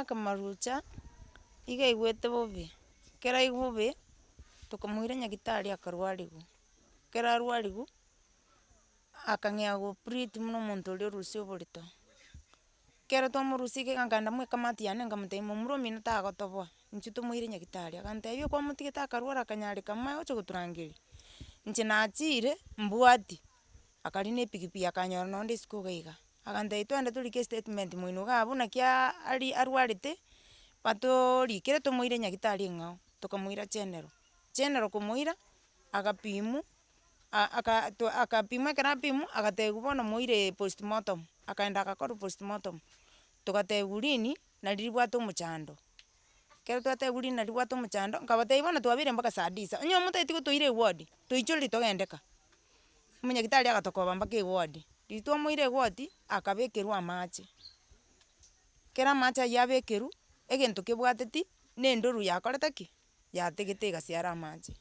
mwaka marucha iga igwete bobe kera igobe tukamoira nyagitari akarwarigu kera arwarigu akang'ea gopreat muno omonto oria orusia oborito kero twamorusia iga nkagenda moekamati yane nkamotebia momura omino tagotoboa inche tomoire nyagitari agantebia okwamotigete akarwara akanyareka mae oche goturangeria inche nachire mbwati akari na epikipiki akanyora nonde isiko iga iga agantebia twende torike estatement moino iga abwo naki arwarete batorikere tomoire nyagitari eng'ao tokamoira general general komoira agapimwa akapimwa ekero apimwa agatebiwa bono moire postmortem akaenda agakorwa postmortem togatebiwa lini nari ribwate omochando kero twatebiwa lini nari ribwate omochando nkabatebia bono twabeire mpaka saa tisa onye motaeti gotoire ewodi toichoreri togendeka omonyagitari agatokoba mpaka ewodi riria twamoire ewodi akabekerwa amache kero amache aywo abekerwa egento kebwateti na endoru yakorete ki yategete egasiara amache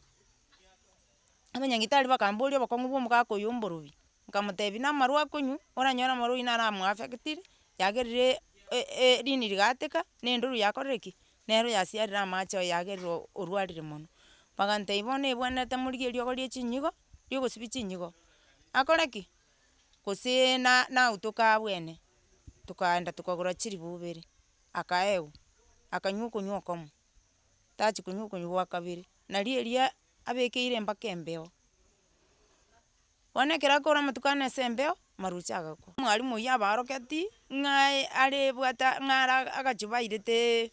abanyagitari bakamboria obokong'u bwa omogaka oyo omborobi nkamotebia na amarwa akonywa oranyore amarwa oywo naro amoaffectire yagerire rini rigateka na endoru yakorire ki nero yasiarire amache ayo yagerire orwarire mono bagantebia bono ebwenerete morigerie ogorie chinyigo riogosibia chinyigo akore ki gose nautooka abwene tokaenda tokagora chilifu ibere akaewa akanywa okonywa okomo tachi konywa okonywa gwa kabere nari eria abekeire mpaka embeo bono ekero akora amatuko ane ase embeo marucha agakwa mwarimu oyio abaroketi ng'ae arebwata ng'ara agachu bairete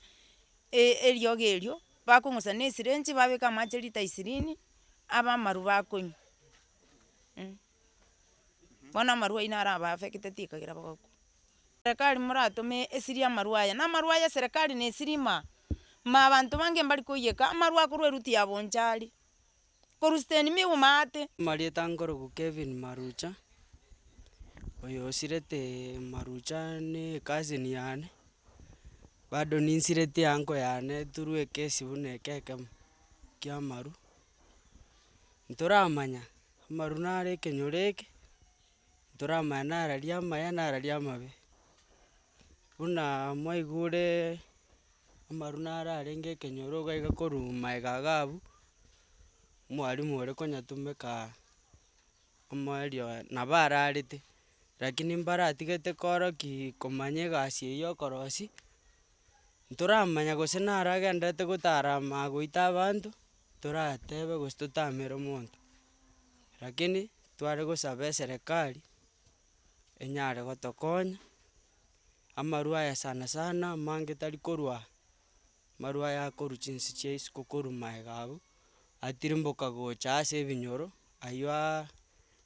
eriogo erio bakong'usa na esyringe babeka amache lita 20 aba amaru bakonywa bono amarwa aywo naro abaaffecteti ekagera bagakwa serekari moratome esiri amarwa aya na amarwa aya eserekari nesirima abanto bange mbari koiyeka amarwa akorwa eruti ya bonchari korusteni miumate marieta nkoroku Kevin Marucha oyo osirete Marucha na ecousin yane bado ninsireti uncle yane through ekesi buna eke ekemo kia amaru ntoramanya amaru nare ekenyoro eke ntoramanya nara ria amaya nara ria amabe buna mwaigure amaru naro arenge ekenyoro iga iga korwa maega abwo mwarimu ore konyatumeka omoerio nabo ararete lakini mbaratigete koroki komanya egasi eywo okorosia ntoramanya gose naro agenderete gotarama goita abanto toratebe gose totamere omonto lakini tware gosaba eserekari enyare gotokonya amaru aya sana sana amange tari korwa amaru aya akorwa chinsi chia isiko korwa maega abwo atirimboka gocha ase ebinyoro aywo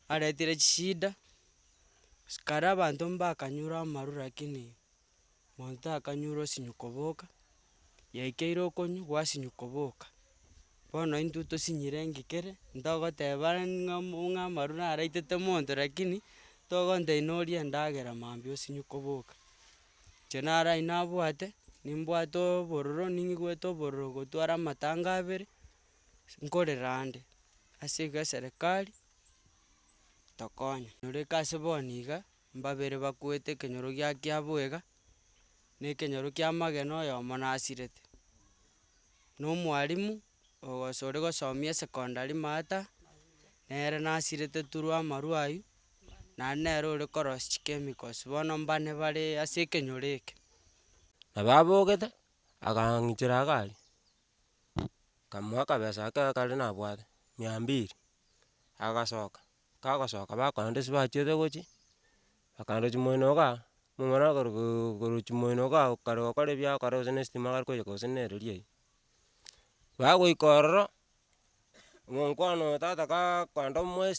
aretire chishida kare abanto mbakanyure amaru lakini monto takanyure osinywa koboka yaikeire okonywa gwasinywa koboka bono intwe tosinyire engikere ntogoteba ng'a amaru naraitete monto lakini togontebia noria endagera mambia osinywe koboka inche naro aywo nabwate nimbwate obororo ning'igwete obororo gotwara amatango abere nkorera nde ase iga eserekari tokonye ekenyoro eke ase bono iga mbabere bakwete ekenyoro gia kiabwo na ekenyoro kia magena oyomo nasirete na omwarimu gose ore gosomia esecondary mater nere nasirete through amaru aywo naende nere ore korosia chichemicals bono mbane bare ase ekenyoro eke nabo abogete akang'ichera egari nkamoa akabesa ake kare nabwate 200 agasoka kagosoka bakoenda ase bachiete gochia bakaenda chimoino iga omong'ina korwa chimoino iga kare gokora ebiagera kare gose na estima gari koiyeka gose na ereri eywo bagoika ororo omonkwana oyo tata kakoenda amoa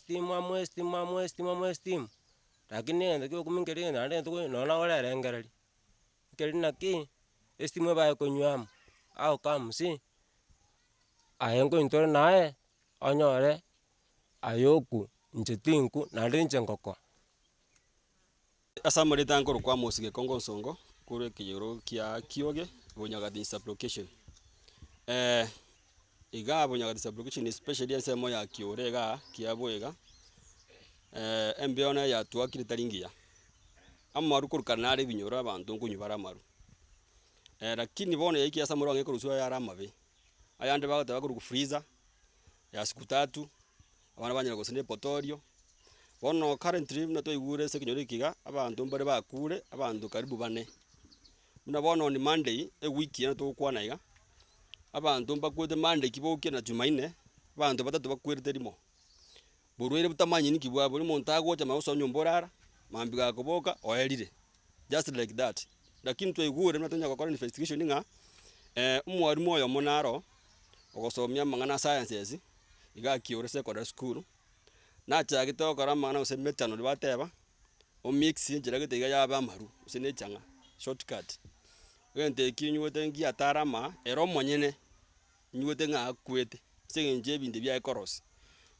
lakini egento kia okuminka keria egento naende egento nonya gorerengereria nkeri naki estima ebae konywa amo how comes aye nkonywa tore naye onyore aye okwa inche tinkwa naende inche ngokoa. Ase amareta nkorokwa Amos Gekongo Nsongo korwa ekenyoro kia Kioge Bonyagati sub-location. Iga Bonyagati sub-location especially ensemo ya Kiore iga kiabwo iga embeo nero yatwakire tari ngiya amaru korokana nare ebinyoro abanto nkonywa bare amaru lakini bono yaiki asa moro ng'ekoruswa yara amabe ayande bagoteba korwa freezer ya siku 3 abana banyara gose na epotorio bono currently buna twaigure ase ekenyoro eki iga abanto mbare bakure abanto karibu 4 buna bono on Monday ewiki eno togokwana iga abanto mbakwete Monday kibokia na Jumaine abanto 3 bakwerete rimo borwaire butamanyini kibwa bori monto agocha magoso nyomba orara mambi gakoboka oerire just like that lakini twaigure buna tonya gokora investigation ng'a omwarimu oyo monaro ogosomia amang'ana sciences iga Kiore secondary school nachagete gokora amang'ana gose methanol bateba omix enchera gete iga yaba amaru gose na echang'a shortcut egento eki nyuete ngiatara ama ero omonyene nyuete ng'a akwete ase eng'encho ebinto biaekorosi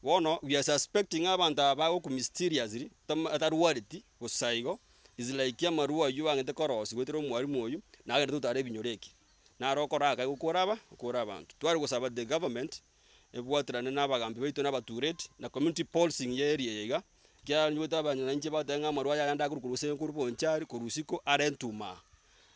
bono we are suspecting abanto aba bagoku mysteriously atarwareti bosa igo is like amaru aywo ang'ete korosi goetera omwarimu oyu nagenda totara ebinyoro eki naro okoraka gokora abanto twari gosaba the government ebwaterane na abagambi baito na abatureti na community policing ya area iga kia nyuete abanyananchi bateba ng'a amaru aya yanda korwa gose korwa bonchari korwa isiko arentuma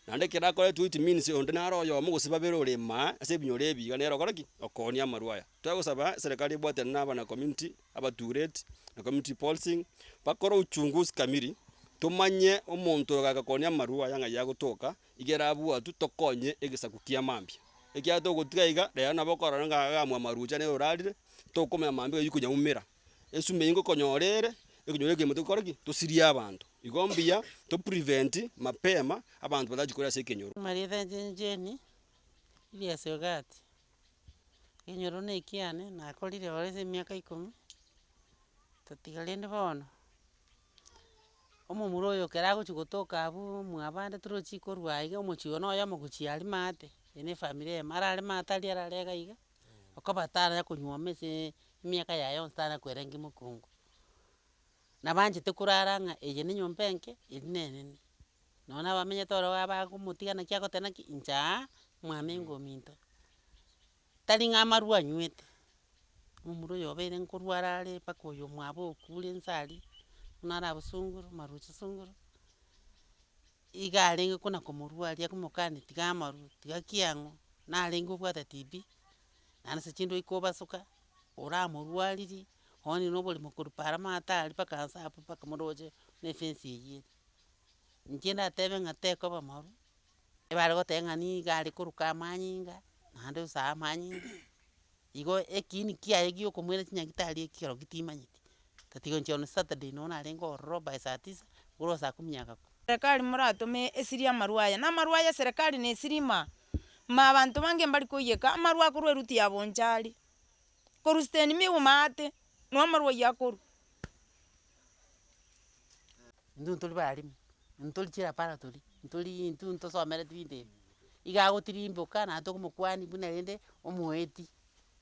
naende ekero akoretwo it means onde naro oyomo gose babere orema ase ebinyoro ebi iga nero okora ki okonia amaru aya twagosaba serikali ebwaterane na aba na community abatureti na community policing bakore uchunguzi kamili tumanye omonto ogagakonia amaru aya ng'a yagotoka igera abwatu tokonye egesaku kia mambia ekia togotiga iga rero nabo okorora ng'a agamwa amaru chane orarire tokomenya mambia yikonyaumera esume ingokonyorere ekenyoro ekemo tokore ki tosirie abanto igo mbuya toprevent mapema abanto batachikora ase ekenyoro Marietha Jeni Elias Ogati ekenyoro na ekiane nakorire ore ase emiaka 10 tatiga rende bono omomura oyo ekero agochi gotoka abwo mwabande torochi korwa iga omochio na oyomo gochia aria maate ene efamily eye arare maate aria ararega iga okoba tara konyuoma ase emiaka yaye yonsi tana koerengia mokungu nabanchete korara ng'a eye na enyomba enke eri na enene nonye abamenyete ororo abagomotigana ki agoteba naki inche mwamenga ominto tari ng'a amaru anywete omomura oyo obeire nkorwara are mpaka oyo mwabo okure nse aria buna are abwo sunguru marucha sunguru iga arenge kona komorwaria komokania tiga amaru tiga kiang'o narenge obwate TB naende sechi rinde oike obasuka oramorwaririe onye na oboremo korwa para maate aria mpaka nse abwo mpaka moroche na efence eywo ere inche ndatebe ng'a tekoba moru ebare goteba ng'a niga are koruka amanyinga naende osae amanyinga igo ekiini kiaye giokomoira chinyagitari ekero timanyeti tatiga inche on Saturday noo narenge ororo by saa 9 korwa saa 10 Serikali moratome esirie amaru aya na amaru aya serikali nesiri ma abanto bange mbari koiyeka amaru akorwa eruti ya bonchari korwa steni migu maate no amaru aywo akorwa intwe ntori barimu ntori chirapara ntori ntosomereti binto ebi iga agotirimboka naende tokomokwania buna rende omoeti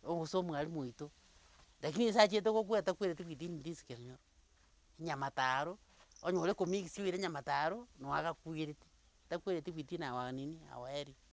gose omwarimu oito lakini ase achiete gokwa takwereti within this kenyoro nyamataro onyore komix oire nyamataro no agakwirete takwereti within our nini our area.